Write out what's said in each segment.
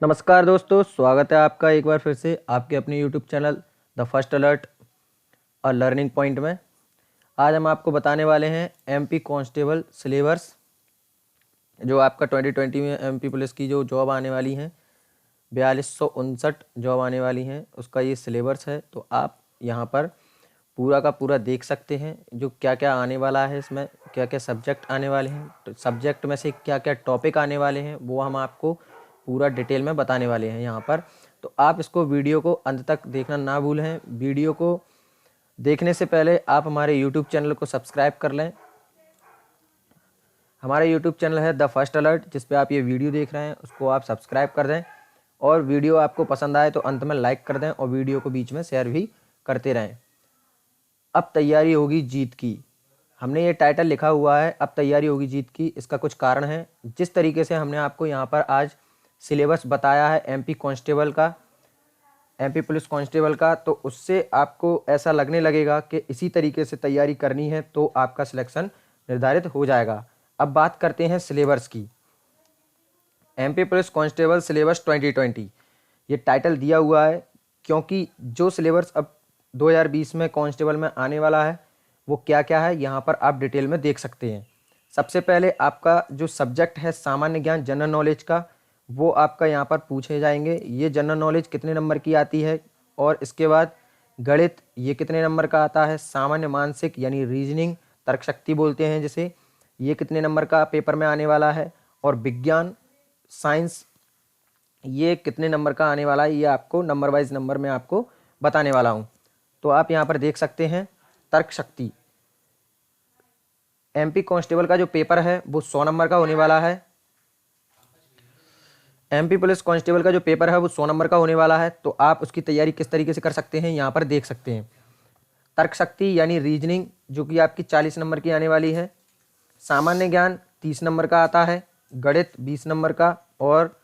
नमस्कार दोस्तों, स्वागत है आपका एक बार फिर से आपके अपने YouTube channel the first alert और लर्निंग पॉइंट में। आज हम आपको बताने वाले हैं एमपी कांस्टेबल सिलेबस, जो आपका 2020 में एमपी पुलिस की जो जॉब आने वाली हैं 4259 जॉब आने वाली हैं, उसका ये सिलेबस है। तो आप यहाँ पर पूरा का पूरा देख सकते हैं जो क्या क्या आने वाला है, इसमें क्या क्या सब्जेक्ट आने वाले हैं, तो सब्जेक्ट में से क्या क्या टॉपिक आने वाले हैं वो हम आपको पूरा डिटेल में बताने वाले हैं यहाँ पर। तो आप इसको वीडियो को अंत तक देखना ना भूलें। वीडियो को देखने से पहले आप हमारे यूट्यूब चैनल को सब्सक्राइब कर लें। हमारा यूट्यूब चैनल है द फर्स्ट अलर्ट, जिस पे आप ये वीडियो देख रहे हैं उसको आप सब्सक्राइब कर दें, और वीडियो आपको पसंद आए तो अंत में लाइक कर दें, और वीडियो को बीच में शेयर भी करते रहें। अब तैयारी होगी जीत की, हमने ये टाइटल लिखा हुआ है, अब तैयारी होगी जीत की। इसका कुछ कारण है। जिस तरीके से हमने आपको यहाँ पर आज सिलेबस बताया है एमपी कांस्टेबल का, एमपी पुलिस कांस्टेबल का, तो उससे आपको ऐसा लगने लगेगा कि इसी तरीके से तैयारी करनी है तो आपका सिलेक्शन निर्धारित हो जाएगा। अब बात करते हैं सिलेबस की। एमपी पुलिस कांस्टेबल सिलेबस 2020 ये टाइटल दिया हुआ है क्योंकि जो सिलेबस अब 2020 में कांस्टेबल में आने वाला है वो क्या क्या है यहाँ पर आप डिटेल में देख सकते हैं। सबसे पहले आपका जो सब्जेक्ट है सामान्य ज्ञान जनरल नॉलेज का, वो आपका यहाँ पर पूछे जाएंगे। ये जनरल नॉलेज कितने नंबर की आती है, और इसके बाद गणित ये कितने नंबर का आता है, सामान्य मानसिक यानी रीजनिंग तर्क शक्ति बोलते हैं जिसे, ये कितने नंबर का पेपर में आने वाला है, और विज्ञान साइंस ये कितने नंबर का आने वाला है, ये आपको नंबर वाइज नंबर में आपको बताने वाला हूँ। तो आप यहाँ पर देख सकते हैं तर्क शक्ति, एमपी कांस्टेबल का जो पेपर है वो 100 नंबर का होने वाला है। एमपी पुलिस कांस्टेबल का जो पेपर है वो 100 नंबर का होने वाला है। तो आप उसकी तैयारी किस तरीके से कर सकते हैं यहाँ पर देख सकते हैं। तर्क शक्ति यानी रीजनिंग जो कि आपकी 40 नंबर की आने वाली है, सामान्य ज्ञान 30 नंबर का आता है, गणित 20 नंबर का, और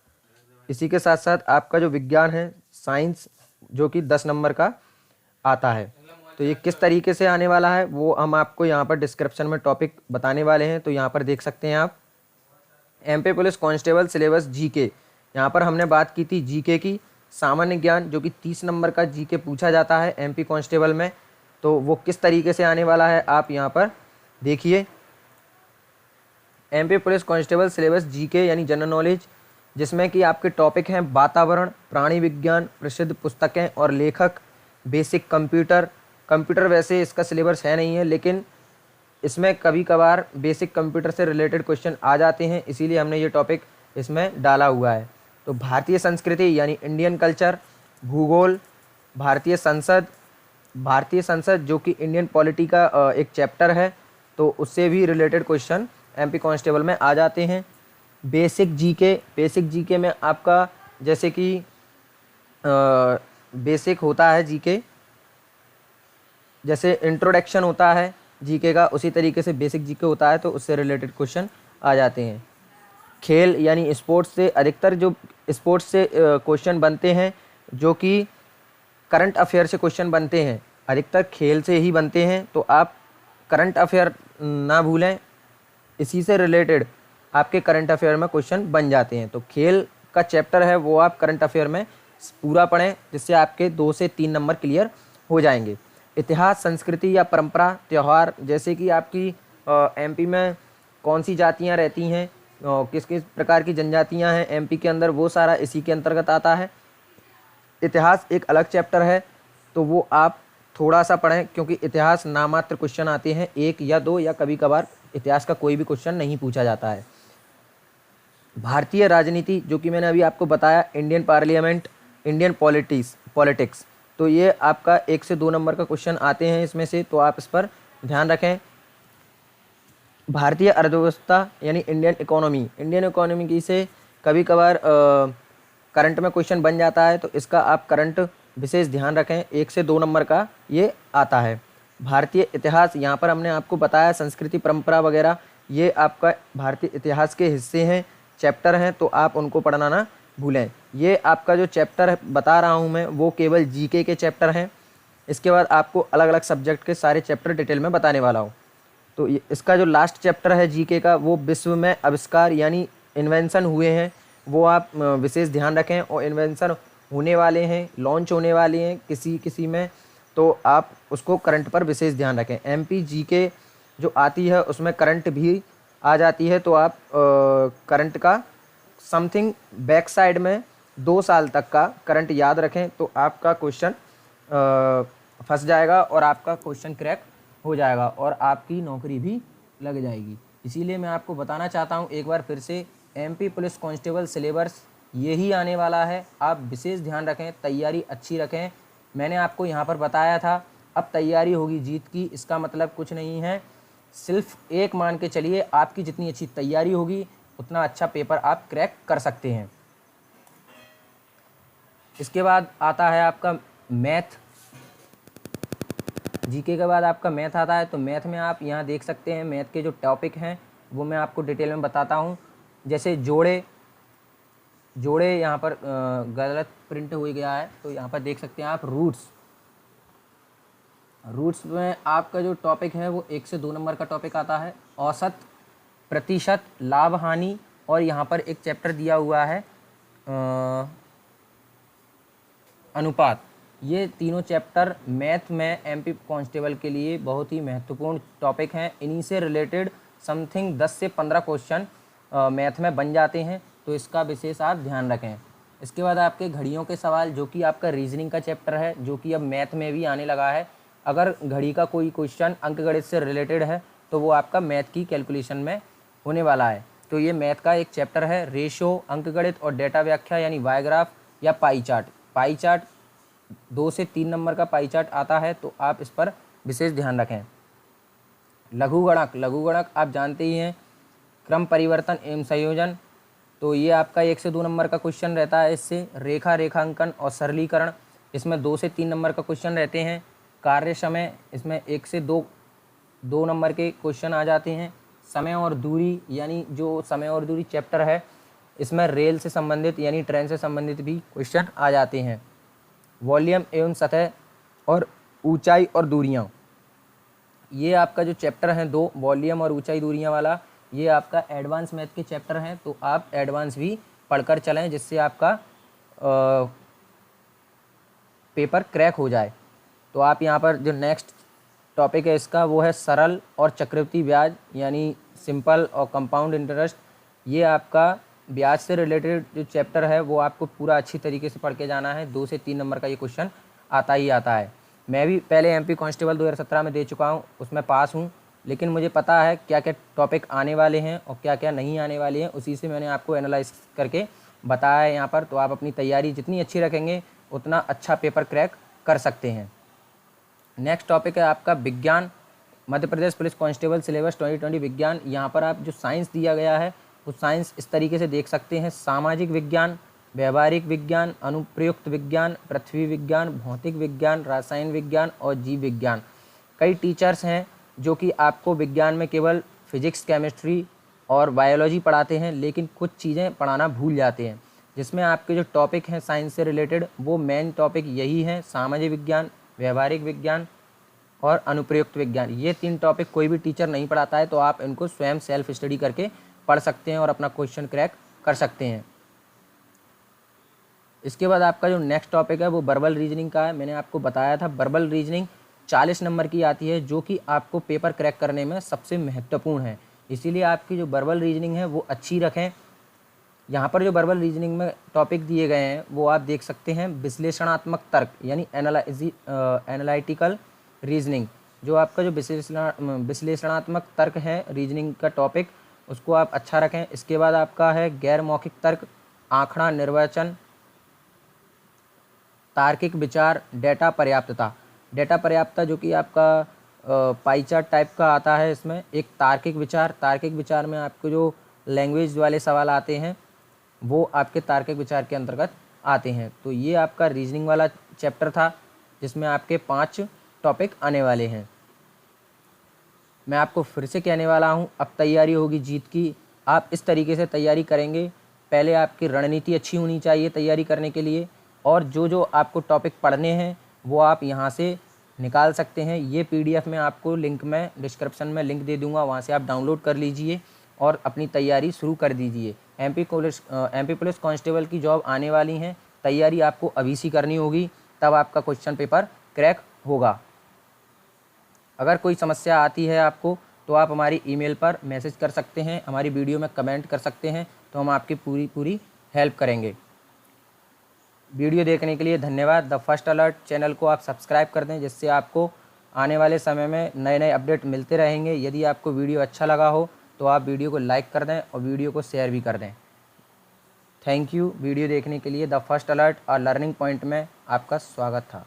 इसी के साथ साथ आपका जो विज्ञान है साइंस जो कि 10 नंबर का आता है। तो ये किस तरीके से आने वाला है वो हम आपको यहाँ पर डिस्क्रिप्शन में टॉपिक बताने वाले हैं। तो यहाँ पर देख सकते हैं आप MP police constable syllabus GK, यहाँ पर हमने बात की थी जीके की। सामान्य ज्ञान जो कि 30 नंबर का जीके पूछा जाता है एमपी कांस्टेबल में, तो वो किस तरीके से आने वाला है आप यहाँ पर देखिए। MP police constable syllabus GK यानी जनरल नॉलेज, जिसमें कि आपके टॉपिक हैं वातावरण, प्राणी विज्ञान, प्रसिद्ध पुस्तकें और लेखक, बेसिक कंप्यूटर। कंप्यूटर वैसे इसका सिलेबस है नहीं है, लेकिन इसमें कभी कभार बेसिक कंप्यूटर से रिलेटेड क्वेश्चन आ जाते हैं, इसीलिए हमने ये टॉपिक इसमें डाला हुआ है। तो भारतीय संस्कृति यानी इंडियन कल्चर, भूगोल, भारतीय संसद जो कि इंडियन पॉलिटी का एक चैप्टर है, तो उससे भी रिलेटेड क्वेश्चन एमपी कांस्टेबल में आ जाते हैं। बेसिक जीके में आपका जैसे कि बेसिक होता है जीके, जैसे इंट्रोडक्शन होता है जीके का, उसी तरीके से बेसिक जीके होता है, तो उससे रिलेटेड क्वेश्चन आ जाते हैं। खेल यानी स्पोर्ट्स से अधिकतर जो स्पोर्ट्स से क्वेश्चन बनते हैं, जो कि करंट अफेयर से क्वेश्चन बनते हैं, अधिकतर खेल से ही बनते हैं। तो आप करंट अफेयर ना भूलें, इसी से रिलेटेड आपके करंट अफेयर में क्वेश्चन बन जाते हैं। तो खेल का चैप्टर है वो आप करंट अफेयर में पूरा पढ़ें, जिससे आपके 2 से 3 नंबर क्लियर हो जाएंगे। इतिहास, संस्कृति या परंपरा, त्यौहार, जैसे कि आपकी एमपी में कौन सी जातियां रहती हैं, किस किस प्रकार की जनजातियां हैं एमपी के अंदर, वो सारा इसी के अंतर्गत आता है। इतिहास एक अलग चैप्टर है, तो वो आप थोड़ा सा पढ़ें, क्योंकि इतिहास नामात्र क्वेश्चन आते हैं, 1 या 2, या कभी कभार इतिहास का कोई भी क्वेश्चन नहीं पूछा जाता है। भारतीय राजनीति जो कि मैंने अभी आपको बताया, इंडियन पार्लियामेंट, इंडियन पॉलिटिक्स, तो ये आपका 1 से 2 नंबर का क्वेश्चन आते हैं इसमें से, तो आप इस पर ध्यान रखें। भारतीय अर्थव्यवस्था यानी इंडियन इकोनॉमी की से कभी कभार करंट में क्वेश्चन बन जाता है, तो इसका आप करंट विशेष ध्यान रखें, 1 से 2 नंबर का ये आता है। भारतीय इतिहास, यहाँ पर हमने आपको बताया संस्कृति परंपरा वगैरह, ये आपका भारतीय इतिहास के हिस्से हैं, चैप्टर हैं, तो आप उनको पढ़ना ना भूलें। ये आपका जो चैप्टर बता रहा हूँ मैं वो केवल जीके के चैप्टर हैं। इसके बाद आपको अलग अलग सब्जेक्ट के सारे चैप्टर डिटेल में बताने वाला हूँ। तो इसका जो लास्ट चैप्टर है जीके का, वो विश्व में आविष्कार यानी इन्वेंशन हुए हैं वो आप विशेष ध्यान रखें। और इन्वेंशन होने वाले हैं, लॉन्च होने वाले हैं किसी किसी में, तो आप उसको करंट पर विशेष ध्यान रखें। एमपी के जो आती है उसमें करंट भी आ जाती है, तो आप करंट का समथिंग बैक साइड में 2 साल तक का करंट याद रखें, तो आपका क्वेश्चन फंस जाएगा और आपका क्वेश्चन क्रैक हो जाएगा और आपकी नौकरी भी लग जाएगी। इसीलिए मैं आपको बताना चाहता हूँ एक बार फिर से, एमपी पुलिस कांस्टेबल सिलेबस यही आने वाला है। आप विशेष ध्यान रखें, तैयारी अच्छी रखें। मैंने आपको यहाँ पर बताया था, अब तैयारी होगी जीत की, इसका मतलब कुछ नहीं है। सिर्फ एक मान के चलिए, आपकी जितनी अच्छी तैयारी होगी उतना अच्छा पेपर आप क्रैक कर सकते हैं। इसके बाद आता है आपका मैथ। जीके के बाद आपका मैथ आता है। तो मैथ में आप यहाँ देख सकते हैं, मैथ के जो टॉपिक हैं वो मैं आपको डिटेल में बताता हूँ। जैसे जोड़े यहाँ पर गलत प्रिंट हो गया है, तो यहाँ पर देख सकते हैं आप रूट्स में आपका जो टॉपिक है वो 1 से 2 नंबर का टॉपिक आता है। औसत, प्रतिशत, लाभ हानि, और यहाँ पर एक चैप्टर दिया हुआ है अनुपात। ये तीनों चैप्टर मैथ में एमपी कांस्टेबल के लिए बहुत ही महत्वपूर्ण टॉपिक हैं। इन्हीं से रिलेटेड समथिंग 10 से 15 क्वेश्चन मैथ में बन जाते हैं, तो इसका विशेष आप ध्यान रखें। इसके बाद आपके घड़ियों के सवाल, जो कि आपका रीजनिंग का चैप्टर है, जो कि अब मैथ में भी आने लगा है। अगर घड़ी का कोई क्वेश्चन अंकगणित से रिलेटेड है तो वो आपका मैथ की कैलकुलेशन में होने वाला है। तो ये मैथ का एक चैप्टर है, रेशो, अंकगणित और डेटा व्याख्या यानी वाई ग्राफ या पाई चार्ट 2 से 3 नंबर का पाई चार्ट आता है, तो आप इस पर विशेष ध्यान रखें। लघुगणक आप जानते ही हैं, क्रम परिवर्तन एवं संयोजन, तो ये आपका 1 से 2 नंबर का क्वेश्चन रहता है। इससे रेखांकन और सरलीकरण, इसमें 2 से 3 नंबर का क्वेश्चन रहते हैं। कार्य समय, इसमें 1 से 2 नंबर के क्वेश्चन आ जाते हैं। समय और दूरी, यानी जो समय और दूरी चैप्टर है, इसमें रेल से संबंधित यानी ट्रेन से संबंधित भी क्वेश्चन आ जाते हैं। वॉल्यूम एवं सतह और ऊंचाई और दूरियां, ये आपका जो चैप्टर है 2 वॉल्यूम और ऊंचाई दूरियां वाला, ये आपका एडवांस मैथ के चैप्टर हैं, तो आप एडवांस भी पढ़कर चलें, जिससे आपका पेपर क्रैक हो जाए। तो आप यहाँ पर जो नेक्स्ट टॉपिक है इसका, वो है सरल और चक्रवृद्धि ब्याज यानी सिंपल और कंपाउंड इंटरेस्ट। ये आपका ब्याज से रिलेटेड जो चैप्टर है वो आपको पूरा अच्छी तरीके से पढ़ के जाना है। 2 से 3 नंबर का ये क्वेश्चन आता ही आता है। मैं भी पहले एमपी कांस्टेबल 2017 में दे चुका हूँ, उसमें पास हूँ, लेकिन मुझे पता है क्या क्या टॉपिक आने वाले हैं और क्या क्या नहीं आने वाले हैं, उसी से मैंने आपको एनालाइज करके बताया है यहाँ पर। तो आप अपनी तैयारी जितनी अच्छी रखेंगे उतना अच्छा पेपर क्रैक कर सकते हैं। नेक्स्ट टॉपिक है आपका विज्ञान, Madhya Pradesh police constable syllabus 2020 विज्ञान। यहाँ पर आप जो साइंस दिया गया है वो साइंस इस तरीके से देख सकते हैं, सामाजिक विज्ञान, व्यवहारिक विज्ञान, अनुप्रयुक्त विज्ञान, पृथ्वी विज्ञान, भौतिक विज्ञान, रसायन विज्ञान और जीव विज्ञान। कई टीचर्स हैं जो कि आपको विज्ञान में केवल फिजिक्स, केमिस्ट्री और बायोलॉजी पढ़ाते हैं, लेकिन कुछ चीज़ें पढ़ाना भूल जाते हैं। जिसमें आपके जो टॉपिक हैं साइंस से रिलेटेड, वो मेन टॉपिक यही हैं, सामाजिक विज्ञान, व्यवहारिक विज्ञान और अनुप्रयुक्त विज्ञान। ये 3 टॉपिक कोई भी टीचर नहीं पढ़ाता है, तो आप इनको स्वयं सेल्फ स्टडी करके पढ़ सकते हैं और अपना क्वेश्चन क्रैक कर सकते हैं। इसके बाद आपका जो नेक्स्ट टॉपिक है वो वर्बल रीजनिंग का है। मैंने आपको बताया था वर्बल रीजनिंग 40 नंबर की आती है, जो कि आपको पेपर क्रैक करने में सबसे महत्वपूर्ण है। इसीलिए आपकी जो वर्बल रीजनिंग है वो अच्छी रखें। यहाँ पर जो वर्बल रीजनिंग में टॉपिक दिए गए हैं वो आप देख सकते हैं, विश्लेषणात्मक तर्क यानी एनालिटिकल रीजनिंग। जो आपका जो विश्लेषणात्मक तर्क है रीजनिंग का टॉपिक, उसको आप अच्छा रखें। इसके बाद आपका है गैर मौखिक तर्क, आंकड़ा, निर्वचन, तार्किक विचार, डेटा पर्याप्तता जो कि आपका पाई चार्ट टाइप का आता है। इसमें एक तार्किक विचार में आपको जो लैंग्वेज वाले सवाल आते हैं वो आपके तार्किक विचार के अंतर्गत आते हैं। तो ये आपका रीजनिंग वाला चैप्टर था, जिसमें आपके 5 टॉपिक आने वाले हैं। मैं आपको फिर से कहने वाला हूँ, अब तैयारी होगी जीत की। आप इस तरीके से तैयारी करेंगे, पहले आपकी रणनीति अच्छी होनी चाहिए तैयारी करने के लिए, और जो आपको टॉपिक पढ़ने हैं वो आप यहाँ से निकाल सकते हैं। ये PDF मैं आपको लिंक में डिस्क्रिप्शन में लिंक दे दूँगा, वहाँ से आप डाउनलोड कर लीजिए और अपनी तैयारी शुरू कर दीजिए। एमपी पुलिस कांस्टेबल की जॉब आने वाली हैं, तैयारी आपको अभी से करनी होगी, तब आपका क्वेश्चन पेपर क्रैक होगा। अगर कोई समस्या आती है आपको तो आप हमारी ईमेल पर मैसेज कर सकते हैं, हमारी वीडियो में कमेंट कर सकते हैं, तो हम आपकी पूरी हेल्प करेंगे। वीडियो देखने के लिए धन्यवाद। द फर्स्ट अलर्ट चैनल को आप सब्सक्राइब कर दें, जिससे आपको आने वाले समय में नए अपडेट मिलते रहेंगे। यदि आपको वीडियो अच्छा लगा हो तो आप वीडियो को लाइक कर दें और वीडियो को शेयर भी कर दें। थैंक यू वीडियो देखने के लिए। द फर्स्ट अलर्ट और लर्निंग पॉइंट में आपका स्वागत था।